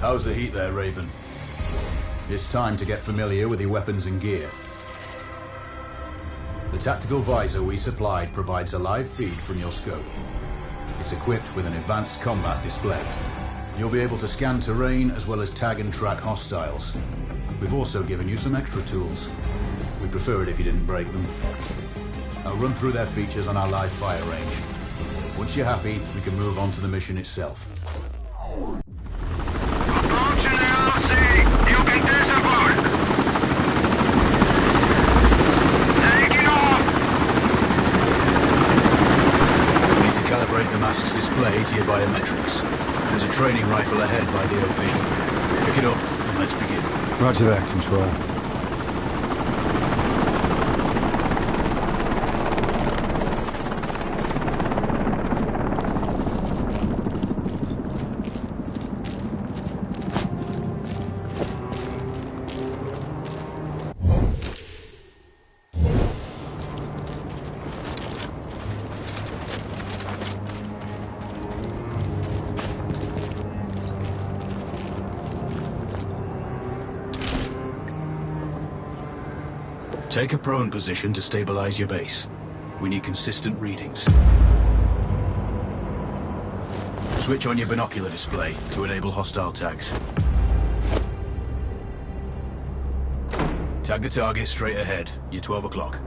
How's the heat there, Raven? It's time to get familiar with your weapons and gear. The tactical visor we supplied provides a live feed from your scope. It's equipped with an advanced combat display. You'll be able to scan terrain as well as tag and track hostiles. We've also given you some extra tools. We'd prefer it if you didn't break them. I'll run through their features on our live fire range. Once you're happy, we can move on to the mission itself. Approaching the LC! You can disable! Taking off! We need to calibrate the mask's display to your biometrics. There's a training rifle ahead by the OP. Pick it up and let's begin. Roger that, Control. Take a prone position to stabilize your base. We need consistent readings. Switch on your binocular display to enable hostile tags. Tag the target straight ahead. You're 12 o'clock.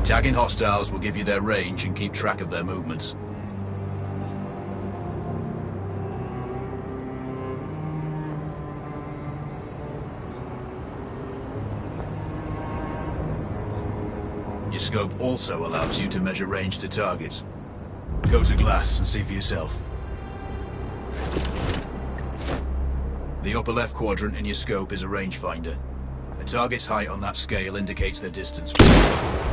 Tagging hostiles will give you their range and keep track of their movements. Your scope also allows you to measure range to targets. Go to glass and see for yourself. The upper left quadrant in your scope is a rangefinder. A target's height on that scale indicates their distance.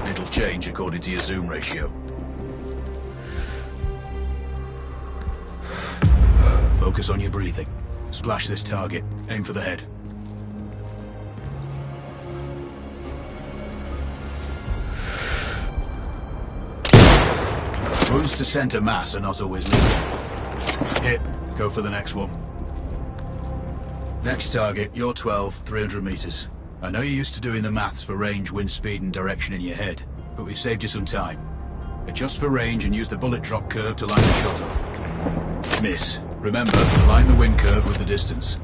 It'll change according to your zoom ratio. Focus on your breathing. Splash this target. Aim for the head. Wounds to center mass are not always lethal. Hit. Go for the next one. Next target, you're 12, 300 meters. I know you're used to doing the maths for range, wind speed and direction in your head, but we've saved you some time. Adjust for range and use the bullet drop curve to line the shot up. Miss. Remember, align the wind curve with the distance.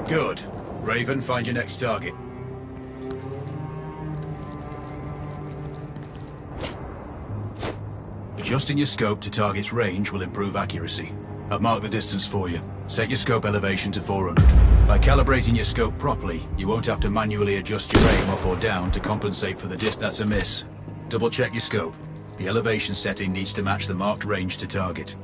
Good. Raven, find your next target. Adjusting your scope to target's range will improve accuracy. I've marked the distance for you. Set your scope elevation to 400. By calibrating your scope properly, you won't have to manually adjust your aim up or down to compensate for the distance. That's a miss. Double check your scope. The elevation setting needs to match the marked range to target.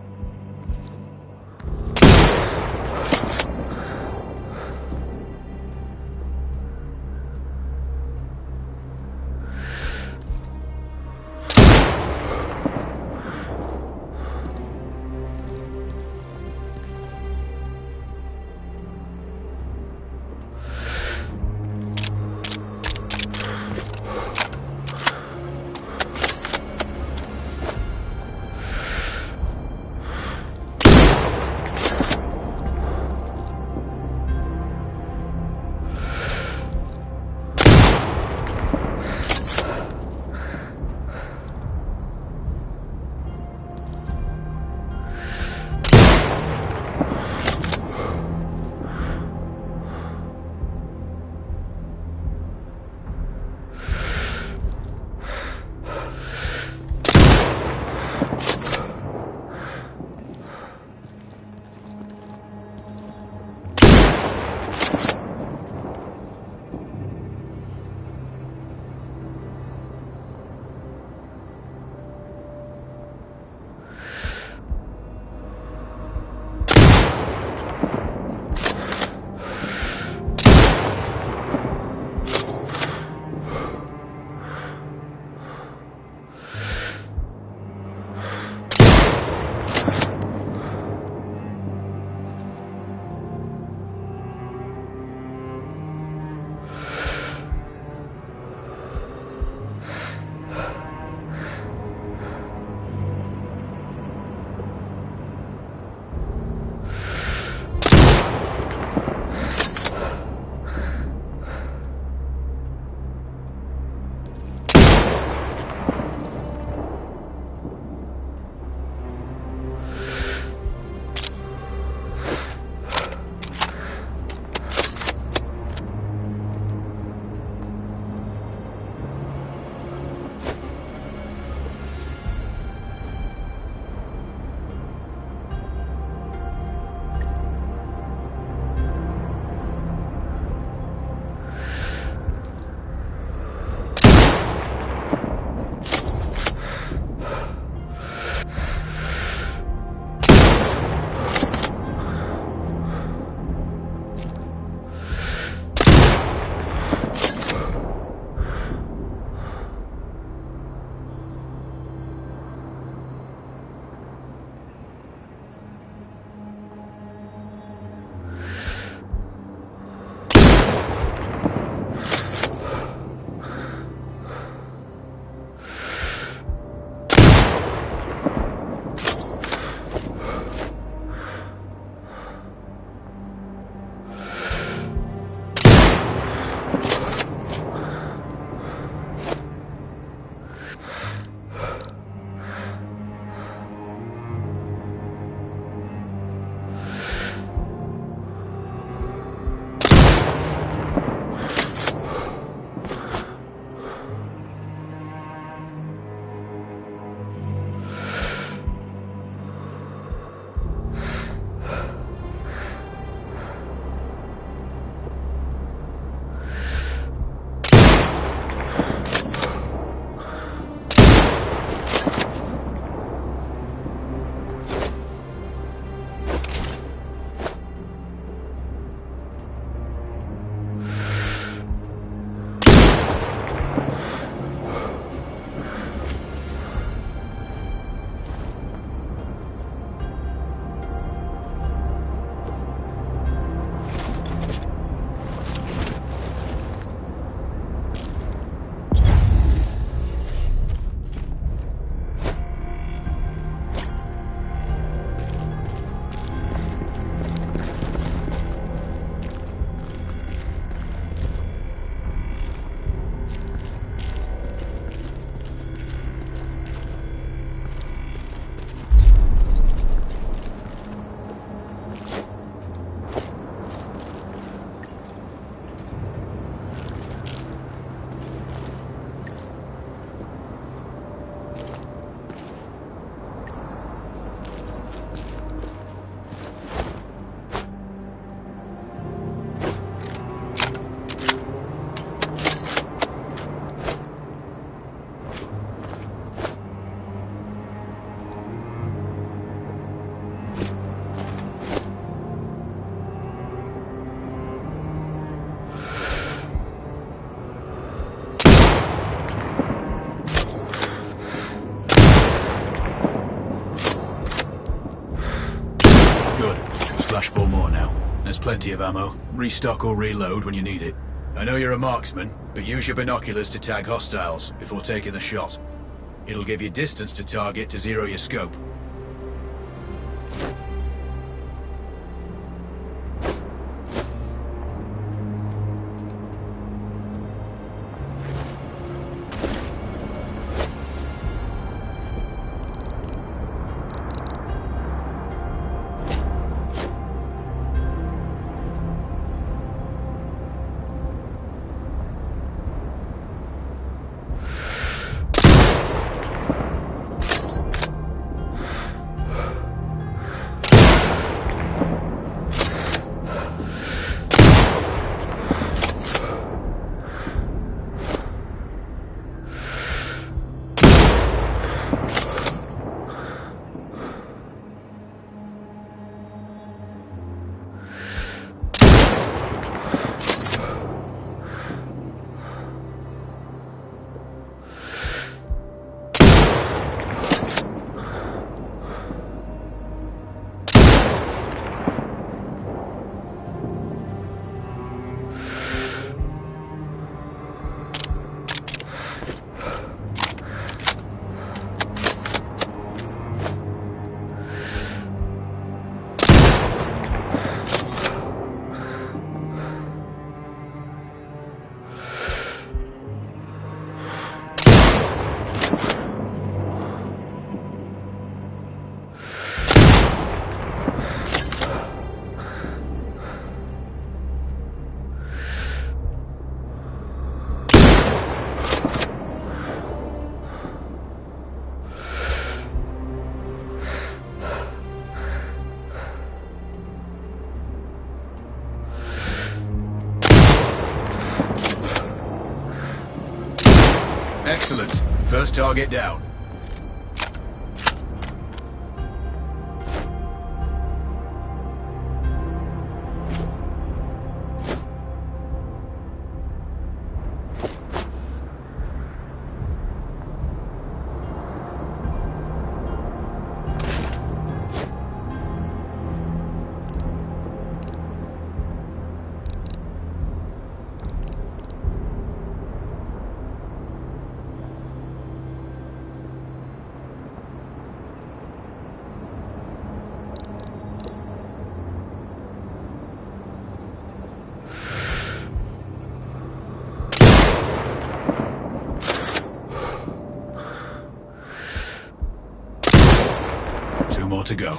Flash 4 more now. There's plenty of ammo. Restock or reload when you need it. I know you're a marksman, but use your binoculars to tag hostiles before taking the shot. It'll give you distance to target to zero your scope. Excellent. First target down. more to go.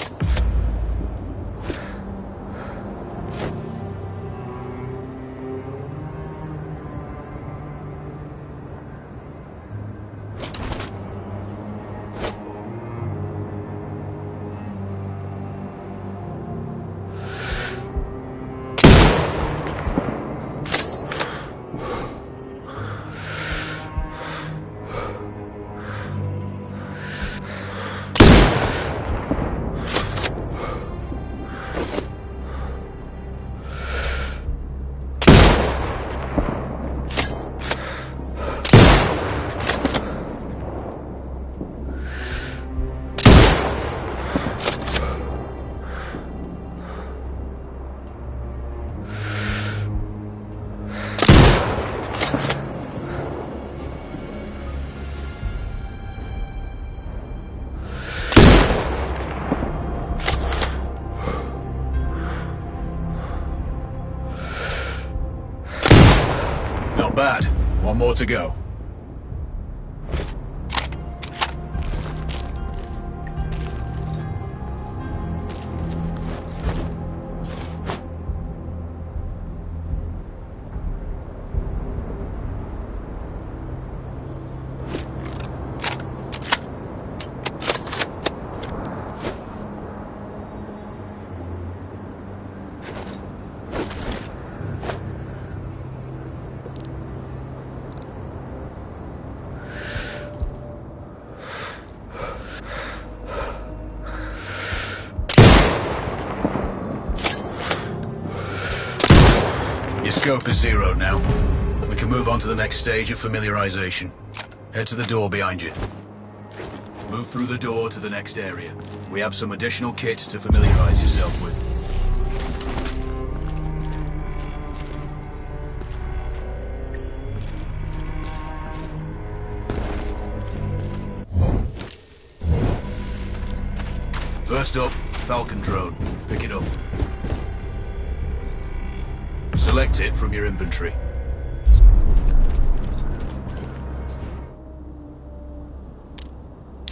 Not bad. One more to go. Your scope is zeroed now. We can move on to the next stage of familiarization. Head to the door behind you. Move through the door to the next area. We have some additional kit to familiarize yourself with. First up, Falcon drone. Pick it up. Select it from your inventory.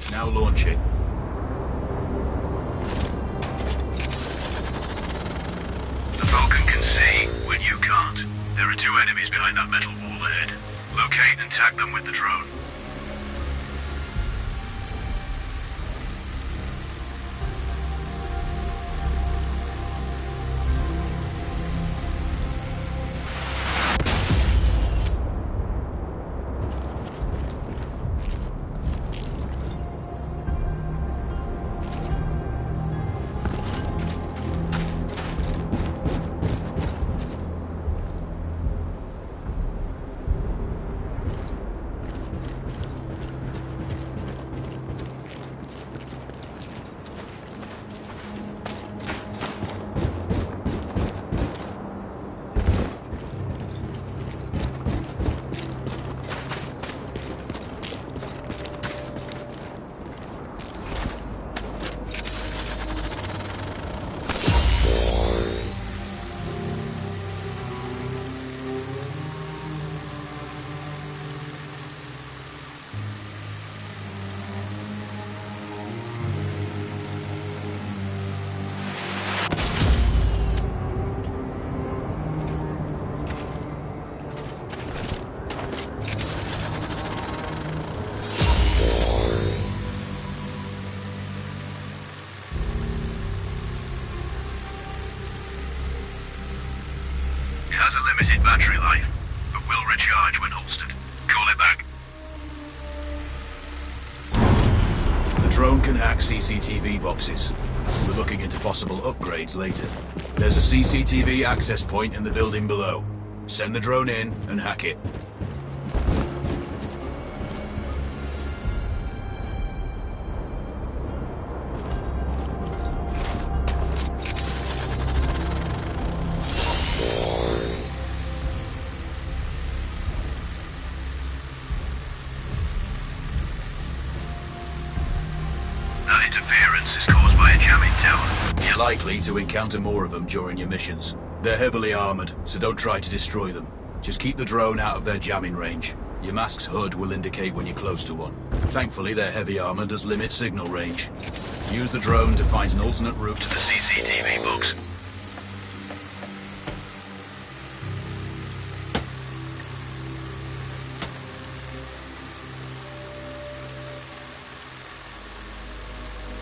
Now launch it. The Falcon can see when you can't. There are two enemies behind that metal wall ahead. Locate and tag them with the drone. It has a limited battery life, but will recharge when holstered. Call it back. The drone can hack CCTV boxes. We're looking into possible upgrades later. There's a CCTV access point in the building below. Send the drone in and hack it. That interference is caused by a jamming tower. You're likely to encounter more of them during your missions. They're heavily armored, so don't try to destroy them. Just keep the drone out of their jamming range. Your mask's HUD will indicate when you're close to one. Thankfully, their heavy armor does limit signal range. Use the drone to find an alternate route To the CCTV box.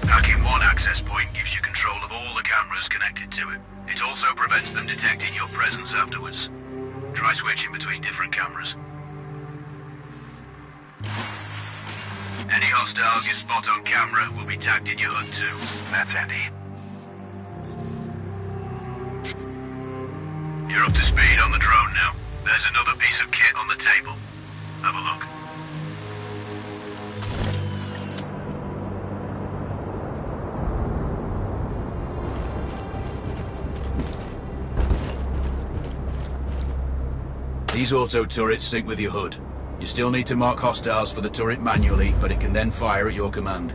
Hacking one access point gives you control of all the cameras connected to it. It also prevents them detecting your presence afterwards. Try switching between different cameras. Any hostiles you spot on camera will be tagged in your HUD too. That's handy. You're up to speed on the drone now. There's another piece of kit on the table. Have a look. These auto turrets sync with your HUD. You still need to mark hostiles for the turret manually, but it can then fire at your command.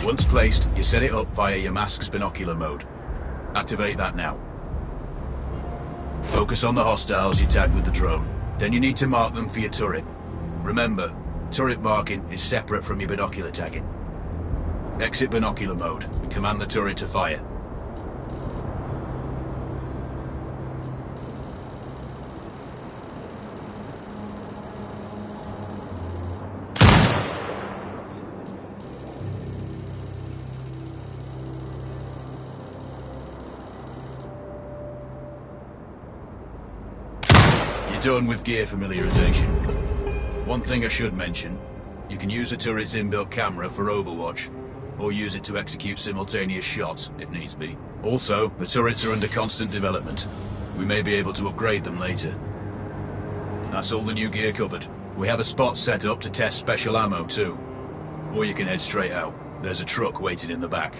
Once placed, you set it up via your mask's binocular mode. Activate that now. Focus on the hostiles you tagged with the drone. Then you need to mark them for your turret. Remember, turret marking is separate from your binocular tagging. Exit binocular mode and command the turret to fire. Done with gear familiarization. One thing I should mention, you can use the turret's inbuilt camera for overwatch, or use it to execute simultaneous shots, if needs be. Also, the turrets are under constant development. We may be able to upgrade them later. That's all the new gear covered. We have a spot set up to test special ammo too. Or you can head straight out. There's a truck waiting in the back.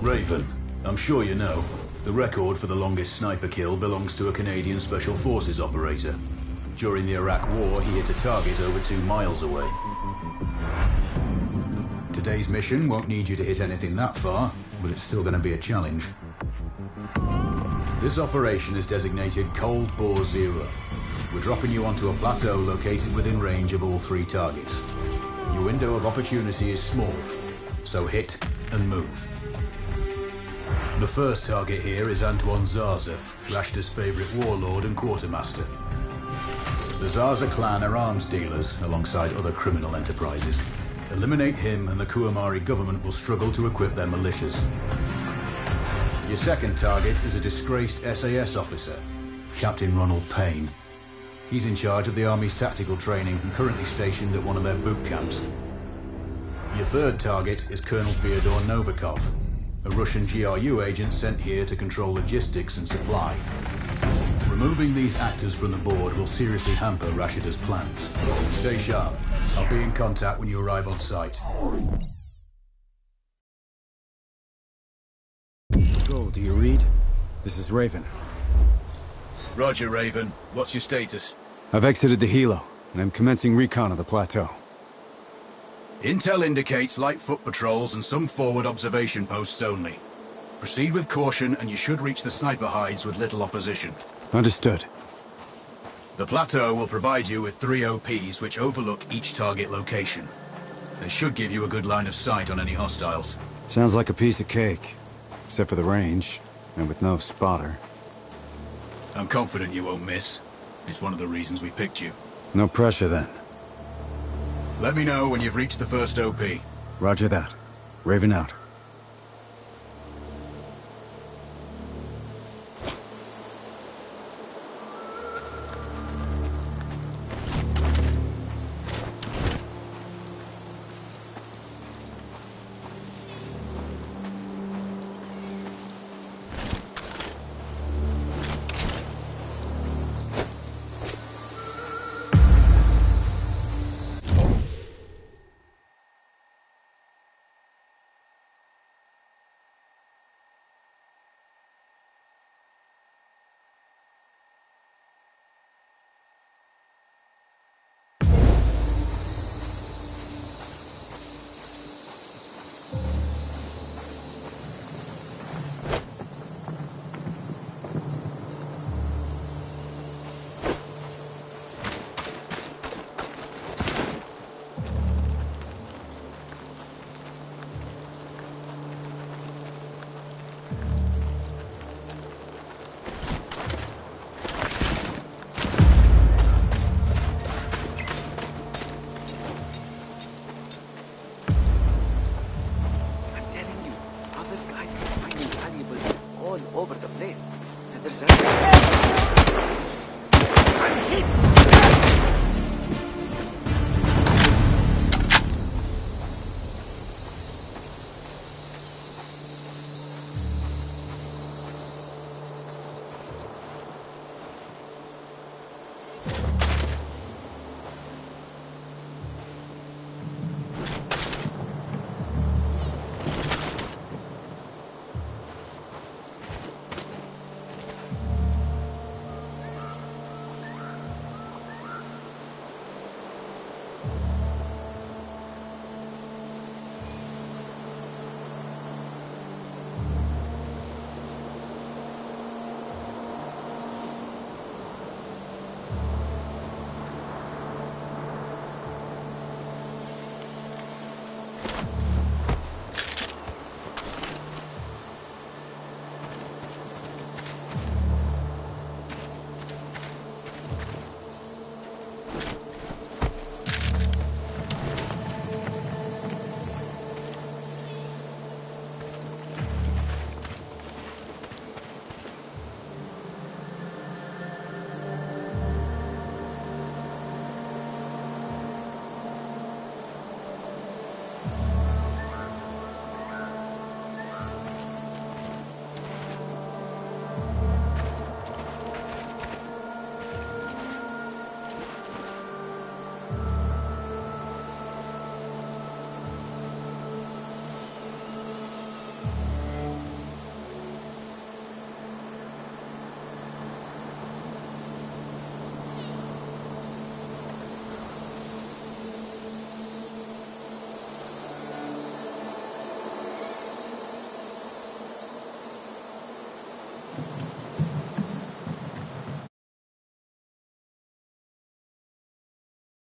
Raven, I'm sure you know, the record for the longest sniper kill belongs to a Canadian Special Forces operator. During the Iraq War, he hit a target over 2 miles away. Today's mission won't need you to hit anything that far, but it's still going to be a challenge. This operation is designated Cold Bore Zero. We're dropping you onto a plateau located within range of all 3 targets. Your window of opportunity is small, so hit and move. The first target here is Antoine Zaza, Rashta's favorite warlord and quartermaster. The Zaza clan are arms dealers alongside other criminal enterprises. Eliminate him and the Kuamari government will struggle to equip their militias. Your second target is a disgraced SAS officer, Captain Ronald Payne. He's in charge of the Army's tactical training and currently stationed at one of their boot camps. Your third target is Colonel Fyodor Novikov, a Russian GRU agent sent here to control logistics and supply. Removing these actors from the board will seriously hamper Rashida's plans. Stay sharp. I'll be in contact when you arrive on site. Go, do you read? This is Raven. Roger, Raven. What's your status? I've exited the helo, and I'm commencing recon of the plateau. Intel indicates light foot patrols and some forward observation posts only. Proceed with caution and you should reach the sniper hides with little opposition. Understood. The plateau will provide you with 3 OPs which overlook each target location. They should give you a good line of sight on any hostiles. Sounds like a piece of cake. Except for the range, and with no spotter. I'm confident you won't miss. It's one of the reasons we picked you. No pressure then. Let me know when you've reached the first OP. Roger that. Raven out.